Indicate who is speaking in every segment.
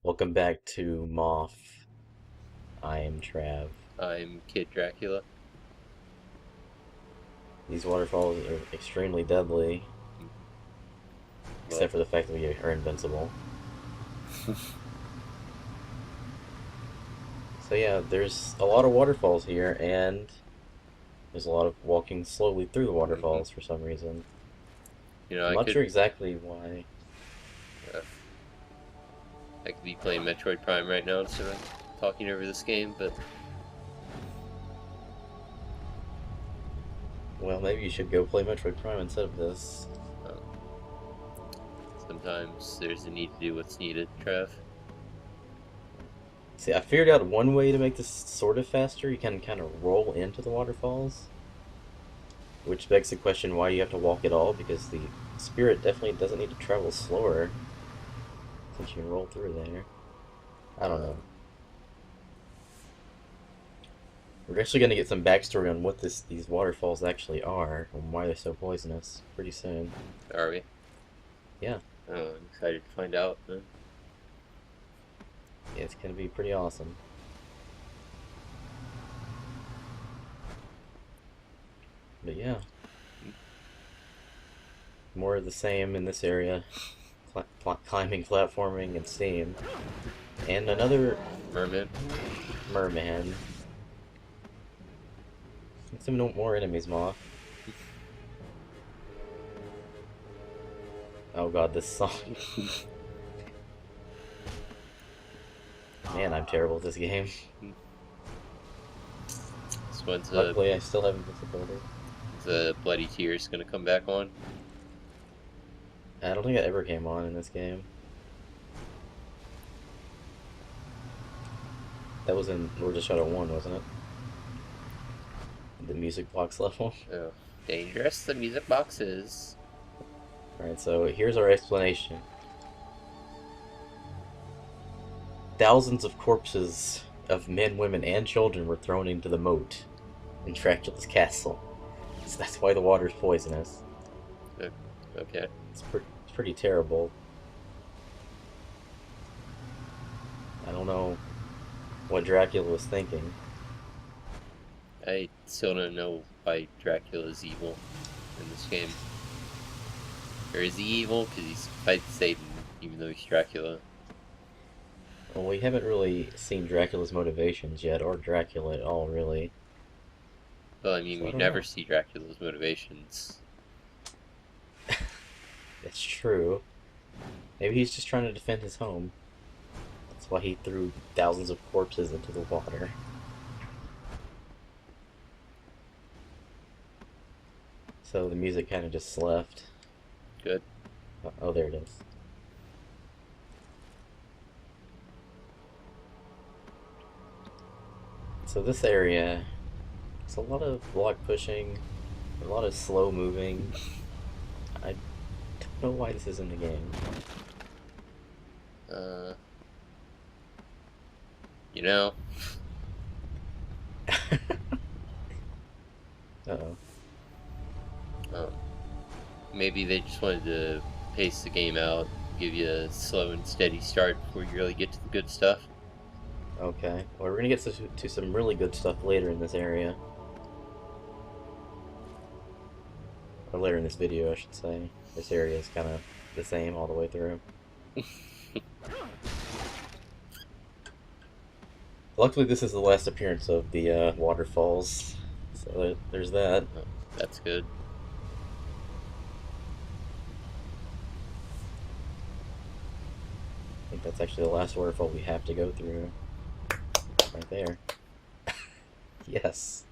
Speaker 1: Welcome back to Moth. I am Trav.
Speaker 2: I'm Kid Dracula.
Speaker 1: These waterfalls are extremely deadly,
Speaker 2: Well,
Speaker 1: except for the fact that we are invincible. So yeah, there's a lot of waterfalls here, and there's a lot of walking slowly through the
Speaker 2: hmm
Speaker 1: waterfalls for some reason. I'm
Speaker 2: I
Speaker 1: not
Speaker 2: could
Speaker 1: sure exactly why.
Speaker 2: uh, I could be playing Metroid Prime right now instead of talking over this game, but
Speaker 1: Well, maybe you should go play Metroid Prime instead of this.
Speaker 2: um, sometimes there's a need to do what's needed. Trev.
Speaker 1: See, I figured out one way to make this sort of faster. You can kind of roll into the waterfalls, which begs the question why you have to walk at all, because the spirit definitely doesn't need to travel slower since you can roll through there. I don't know.
Speaker 2: Um,
Speaker 1: We're actually going to get some backstory on what these waterfalls actually are and why they're so poisonous pretty soon.
Speaker 2: are we?
Speaker 1: Yeah,
Speaker 2: I'm excited to find out.
Speaker 1: yeah, it's going to be pretty awesome. But yeah, more of the same in this area. Climbing, platforming, and steam. And another
Speaker 2: Merman.
Speaker 1: merman. Some more enemies, Moth. Oh god, this song. Man, I'm terrible at this game.
Speaker 2: This one's
Speaker 1: Luckily, I still have invincibility.
Speaker 2: the Bloody Tears gonna come back on.
Speaker 1: I don't think it ever came on in this game. That was in Lord of Shadow 1, wasn't it? The music box level.
Speaker 2: Oh, dangerous! The music box is.
Speaker 1: Alright, so here's our explanation. Thousands of corpses of men, women, and children were thrown into the moat in Dracula's castle. So that's why the water's poisonous.
Speaker 2: Okay.
Speaker 1: It's pretty terrible. I don't know what Dracula was thinking.
Speaker 2: I still don't know why Dracula's evil in this game. Or is he evil because he fights Satan, even though he's Dracula?
Speaker 1: Well, we haven't really seen Dracula's motivations yet, or Dracula at all, really.
Speaker 2: Well, I mean,
Speaker 1: So I
Speaker 2: we
Speaker 1: don't
Speaker 2: never
Speaker 1: know.
Speaker 2: see Dracula's motivations.
Speaker 1: It's true. Maybe he's just trying to defend his home. That's why he threw thousands of corpses into the water. So the music kind of just left.
Speaker 2: Good.
Speaker 1: Oh, there it is. So this area, it's a lot of block pushing, a lot of slow moving. I don't know why this is in the game.
Speaker 2: Uh, you know,
Speaker 1: Uh-oh.
Speaker 2: um, maybe they just wanted to pace the game out, give you a slow and steady start before you really get to the good stuff.
Speaker 1: Okay. Well, we're gonna get to some really good stuff later in this area. Or later in this video, I should say. This area is kind of the same all the way through. Luckily, this is the last appearance of the waterfalls. So there's that.
Speaker 2: Oh, that's good.
Speaker 1: I think that's actually the last waterfall we have to go through. Right there. Yes.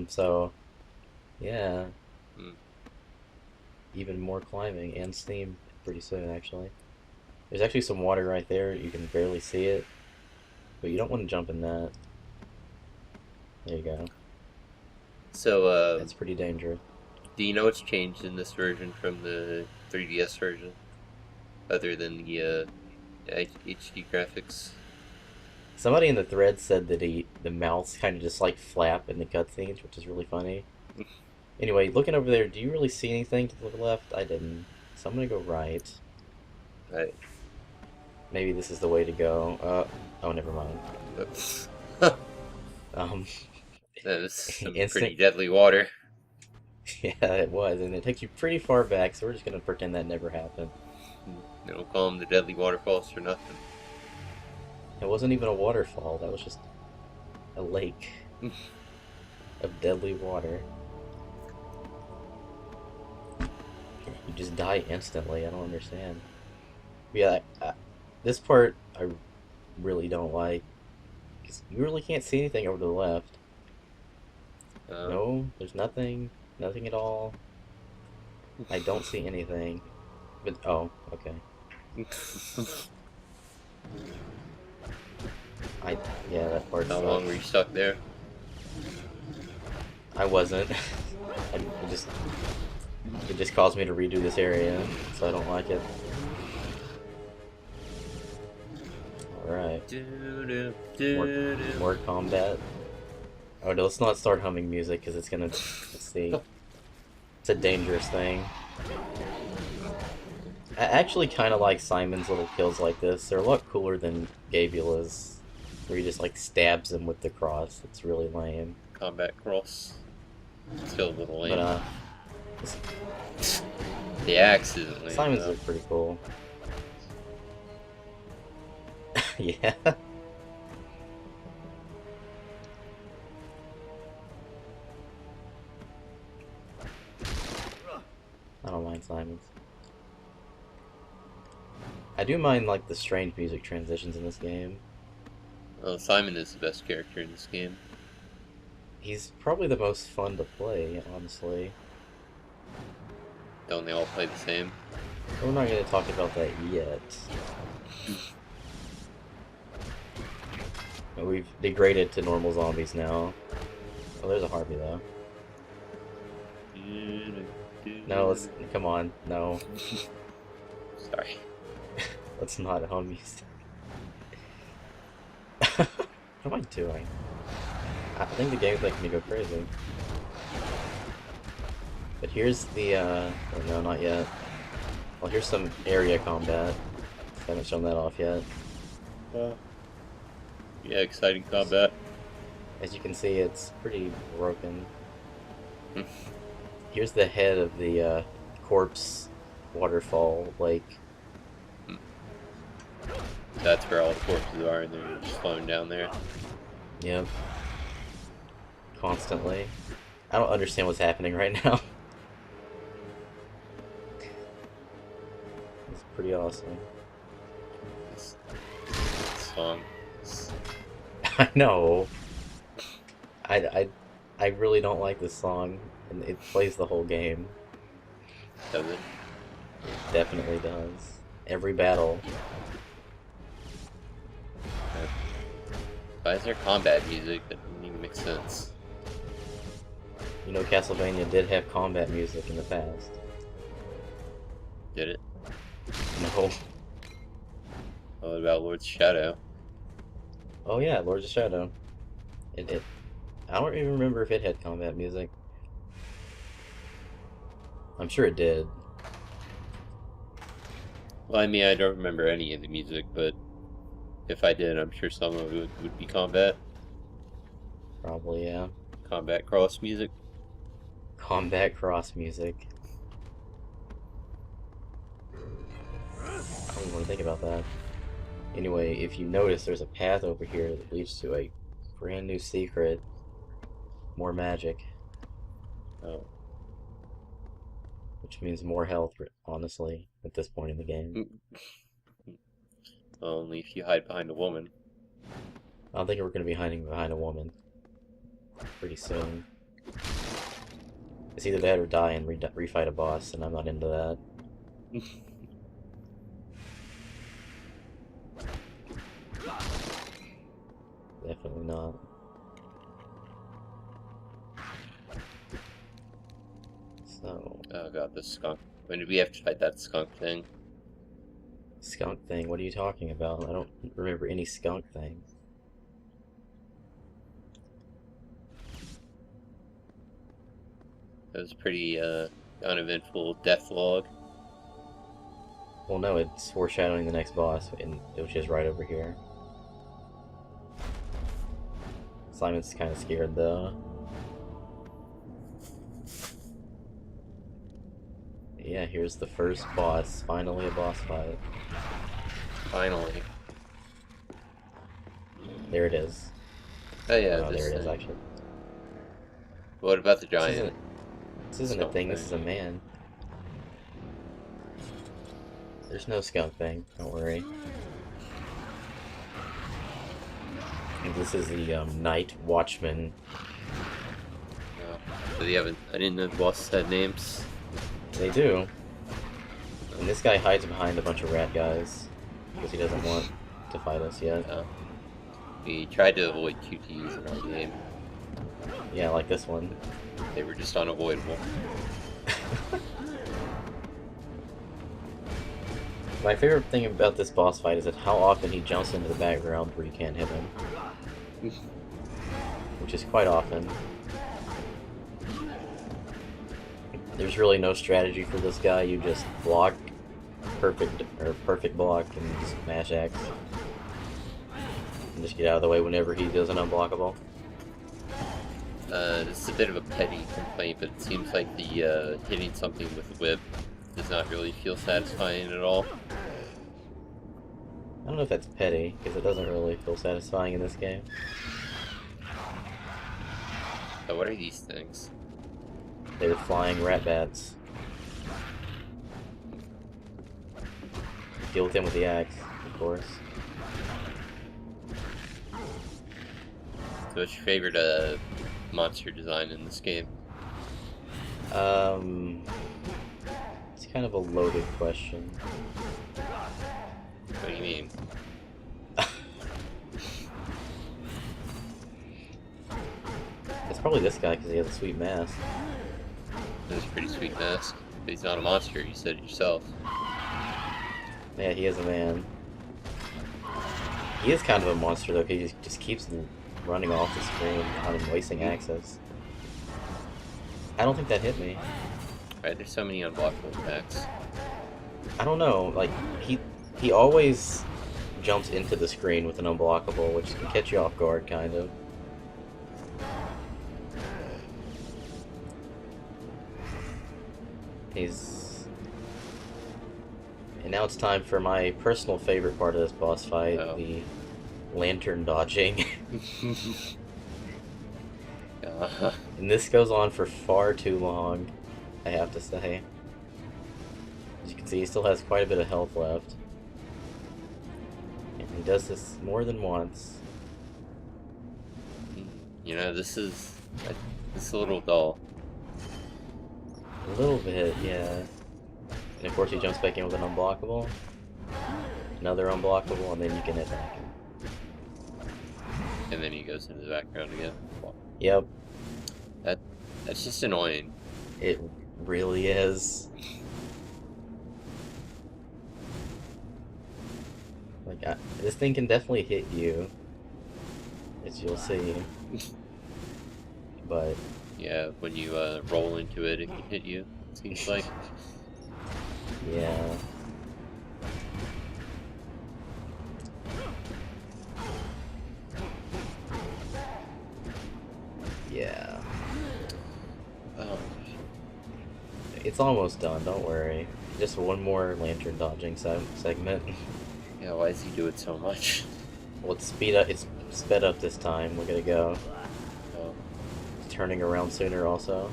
Speaker 1: So, yeah.
Speaker 2: Mm.
Speaker 1: Even more climbing and steam pretty soon, actually. There's actually some water right there. You can barely see it. But you don't want to jump in that. There you go.
Speaker 2: So,
Speaker 1: That's pretty dangerous.
Speaker 2: do you know what's changed in this version from the 3DS version, other than the HD graphics?
Speaker 1: Somebody in the thread said that the mouths kind of just like flap in the cutscenes, which is really funny. Anyway, looking over there, do you really see anything to the left? I didn't. So I'm gonna go right.
Speaker 2: I,
Speaker 1: Maybe this is the way to go. Oh, never mind.
Speaker 2: that
Speaker 1: Um,
Speaker 2: was some
Speaker 1: instant.
Speaker 2: pretty deadly water.
Speaker 1: Yeah, it was, and it takes you pretty far back, so we're just gonna pretend that never happened.
Speaker 2: They don't call them the deadly waterfalls for nothing.
Speaker 1: It wasn't even a waterfall, that was just a lake of deadly water. You just die instantly, I don't understand. Yeah, this part I really don't like, because you really can't see anything over to the left.
Speaker 2: Uh,
Speaker 1: No, there's nothing, nothing at all. I don't see anything. But, oh, okay. I, yeah, that part
Speaker 2: How long were you
Speaker 1: sucks.
Speaker 2: stuck there?
Speaker 1: I wasn't. It just caused me to redo this area, so I don't like it. Alright. More, more combat. Oh, no, let's not start humming music, because it's gonna, let's see. It's a dangerous thing. I actually kind of like Simon's little kills like this. They're a lot cooler than Gabriela's, where he just, like, stabs him with the cross. It's really lame.
Speaker 2: Combat cross. Still a little
Speaker 1: But,
Speaker 2: lame. The axe isn't lame,
Speaker 1: Simon's
Speaker 2: though.
Speaker 1: are pretty cool. Yeah. I don't mind Simon's. I do mind, like, the strange music transitions in this game.
Speaker 2: Well, Simon is the best character in this game.
Speaker 1: He's probably the most fun to play, honestly.
Speaker 2: Don't they all play the same?
Speaker 1: We're not going to talk about that yet. We've degraded to normal zombies now. Oh, there's a Harvey, though. No, let's... Come on, no.
Speaker 2: Sorry.
Speaker 1: Let's not hum music. What am I doing? I think the game's making me go crazy. But here's the, oh no, not yet. Well, here's some area combat. Haven't shown that off yet.
Speaker 2: Yeah, exciting combat.
Speaker 1: As you can see, it's pretty broken. Here's the head of the, corpse waterfall lake.
Speaker 2: That's where all the corpses are, and they're just floating down there.
Speaker 1: Yep. Constantly. I don't understand what's happening right now. It's pretty awesome.
Speaker 2: This song.
Speaker 1: I know. I really don't like this song, and it plays the whole game.
Speaker 2: Does it?
Speaker 1: It definitely does. Every battle.
Speaker 2: Why is there combat music? That doesn't even make sense.
Speaker 1: You know, Castlevania did have combat music in the past.
Speaker 2: Did it?
Speaker 1: No.
Speaker 2: What about Lord's Shadow?
Speaker 1: Oh yeah, Lords of Shadow. I don't even remember if it had combat music. I'm sure it did.
Speaker 2: Well, I mean, I don't remember any of the music, but if I did, I'm sure some of it would be combat.
Speaker 1: Probably, yeah.
Speaker 2: Combat cross music.
Speaker 1: Combat cross music. I don't even want to think about that. Anyway, if you notice, there's a path over here that leads to a brand new secret. More magic.
Speaker 2: Oh.
Speaker 1: Which means more health, honestly, at this point in the game.
Speaker 2: Only if you hide behind a woman.
Speaker 1: I don't think we're going to be hiding behind a woman pretty soon. It's either that or die and refight a boss, and I'm not into that. Definitely not. So...
Speaker 2: Oh god, the skunk. When did we have to fight that skunk thing?
Speaker 1: Skunk thing? What are you talking about? I don't remember any skunk thing.
Speaker 2: That was pretty uneventful death log.
Speaker 1: Well, no, it's foreshadowing the next boss, which is right over here. Simon's kind of scared, though. Yeah, here's the first boss. Finally a boss fight.
Speaker 2: Finally.
Speaker 1: There it is.
Speaker 2: Oh yeah,
Speaker 1: Oh,
Speaker 2: this
Speaker 1: there it is,
Speaker 2: thing.
Speaker 1: actually.
Speaker 2: What about the
Speaker 1: This
Speaker 2: giant?
Speaker 1: isn't, this isn't a
Speaker 2: skunk
Speaker 1: thing, this is a man. There's no skunk thing, don't worry. And this is the Night Watchman.
Speaker 2: Oh, so they haven't. I didn't know the bosses had names.
Speaker 1: They do. And this guy hides behind a bunch of rat guys because he doesn't want to fight us yet.
Speaker 2: We tried to avoid QTEs in our game.
Speaker 1: Yeah, like this one.
Speaker 2: They were just unavoidable.
Speaker 1: My favorite thing about this boss fight is that how often he jumps into the background where you can't hit him. Which is quite often. There's really no strategy for this guy, you just block, perfect block, and just mash X. And just get out of the way whenever he does an unblockable.
Speaker 2: This is a bit of a petty complaint, but it seems like the hitting something with the whip does not really feel satisfying at all.
Speaker 1: I don't know if that's petty, because it doesn't really feel satisfying in this game.
Speaker 2: So what are these things?
Speaker 1: They're flying rat bats. Deal with him with the axe, of course.
Speaker 2: So what's your favorite monster design in this game?
Speaker 1: It's kind of a loaded question.
Speaker 2: What do you mean?
Speaker 1: It's probably this guy because he has a sweet mask.
Speaker 2: That's a pretty sweet mask. But he's not a monster, you said it yourself.
Speaker 1: Yeah, he is a man. He is kind of a monster though, because he just keeps running off the screen, not even wasting access. I don't think that hit me.
Speaker 2: Right, there's so many unblockable attacks.
Speaker 1: I don't know, like, he always jumps into the screen with an unblockable, which can catch you off guard, kind of. And now it's time for my personal favorite part of this boss fight, the lantern dodging. And this goes on for far too long, I have to say. As you can see, he still has quite a bit of health left. And he does this more than once.
Speaker 2: You know, this is a little dull.
Speaker 1: A little bit, yeah. And of course he jumps back in with an unblockable. Another unblockable, and then you can hit back.
Speaker 2: And then he goes into the background again.
Speaker 1: Yep.
Speaker 2: That's just annoying.
Speaker 1: It really is. Like, this thing can definitely hit you, as you'll see. But
Speaker 2: yeah, when you roll into it, it can hit you. It seems like.
Speaker 1: Yeah. Yeah.
Speaker 2: Oh.
Speaker 1: It's almost done, don't worry. Just one more lantern dodging segment.
Speaker 2: Yeah, why does he do it so much?
Speaker 1: Well, it's sped up this time. We're gonna go.
Speaker 2: Oh.
Speaker 1: It's turning around sooner also.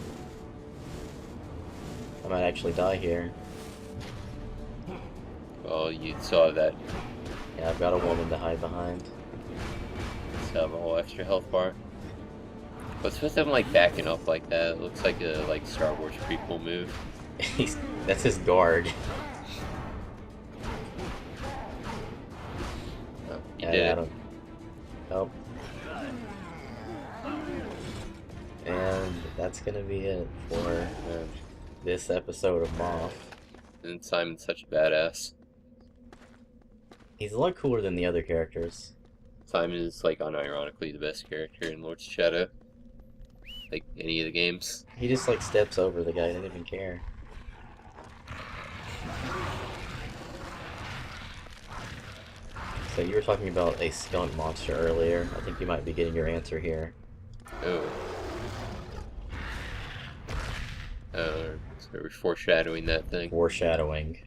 Speaker 1: I might actually die here.
Speaker 2: Well, you saw that.
Speaker 1: Yeah, I've got a woman to hide behind.
Speaker 2: So have a whole extra health bar. What's with him like backing up like that? It looks like a Star Wars prequel move.
Speaker 1: That's his guard.
Speaker 2: Oh, you did it.
Speaker 1: Nope. And that's gonna be it for this episode of Moth.
Speaker 2: And Simon's such a badass.
Speaker 1: He's a lot cooler than the other characters.
Speaker 2: Simon is like unironically the best character in Lord's Shadow. like any of the games.
Speaker 1: He just like steps over the guy, he doesn't even care. So you were talking about a skunk monster earlier. I think you might be getting your answer here.
Speaker 2: Oh. So we're foreshadowing that thing.
Speaker 1: Foreshadowing.